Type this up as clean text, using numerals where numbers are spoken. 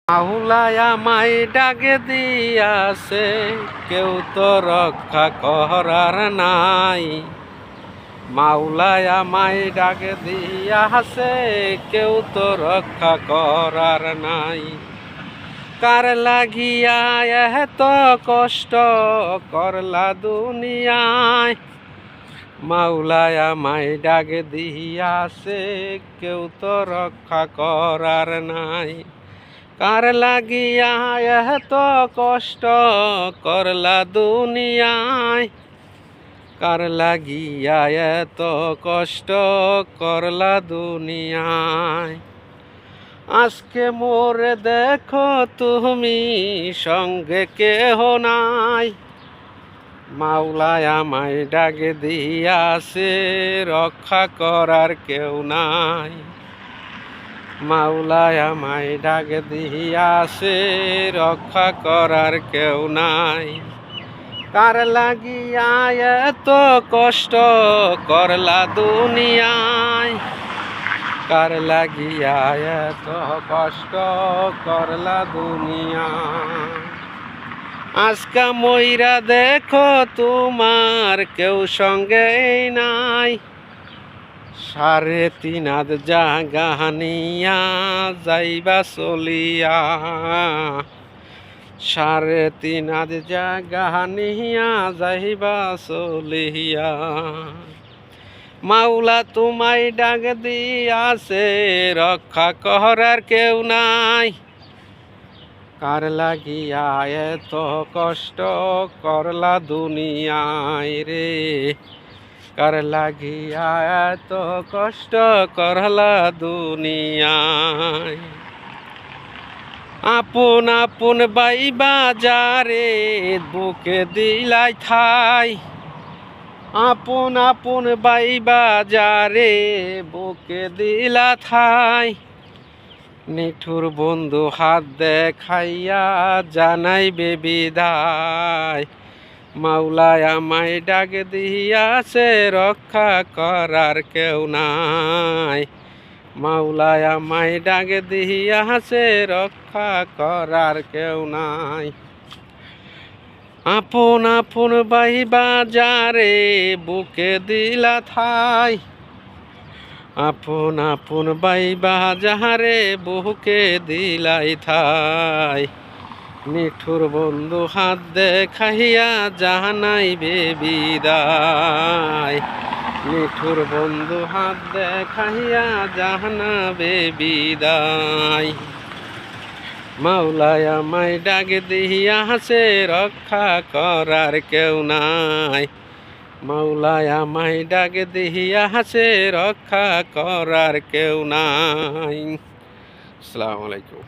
আহুলায় আমায় ডাকে দিয়াছে, কেউ তো রক্ষা করার নাই। মাওলায় আমায় ডাকে দিয়াছে, কেউ তো রক্ষা করার নাই। কার লাগিয়া এত কষ্ট করলা দুনিয়ায়, মাওলায় আমায় ডাকে দিয়াছে, কেউ তো রক্ষা করার নাই। কার লাগিয়া এত কষ্ট করলা দুনিয়ায়, কার লাগিয়া এত কষ্ট করলা দুনিয়ায়। আজকে মোরে দেখো তুমি, সঙ্গে কেহ নাই। মাওলায় আমায় ডাকে দিয়াছে, রক্ষা করার কেউ নাই। মাওলায় আমায় ডাকে দিয়াছে, রক্ষা করার কেউ নাই। কার লাগিয়া এত কষ্ট করলা দুনিয়ায়, কার লাগিয়া এত কষ্ট করলা দুনিয়ায়। আজকা মইরা দেখো তোমার কেউ সঙ্গে নাই। 3.5 হাত জাগা নিয়া যাইবা চলিয়া, 3.5 হাত জাগা নিয়া যাইবা চলিয়া। মাওলা তোমায় ডাক দিয়াছে, রক্ষা করার কেউ নাই। কার লাগিয়া এত কষ্ট করলা দুনিয়ায় রে, কার লাগিয়া এত কষ্ট করলা দুনিয়ায়। আপন আপন বাইবা যারে বুকে দিলাই ঠাই, আপন আপন বাইবা যারে বুকে দিলা ঠাই। নিঠুর বন্ধু হাত দেখাইয়া জানাইবে বিদায়। মাওলায় আমায় ডাক দিয়াছে, রক্ষা করার কেউ নাই। মাওলায় আমায় ডাক দিয়াছে, রক্ষা করার কেউ নাই। আপন আপন বাইবা যারে বুকে দিলা ঠাই, আপন আপন বাইবা যাহারে বুকে দিলাই ঠাই। নিঠুর বন্ধু হাত দেখাইয়া জানাইবে বিদায়। নিঠুর বন্ধু হাত দেখাইয়া জানাবে বিদায়। মাওলায় আমায় ডাক দিয়াছে, রক্ষা করার কেউ নাই। মাওলায় আমায় ডাক দিয়াছে, রক্ষা করার কেউ নাই। আসসালামু আলাইকুম।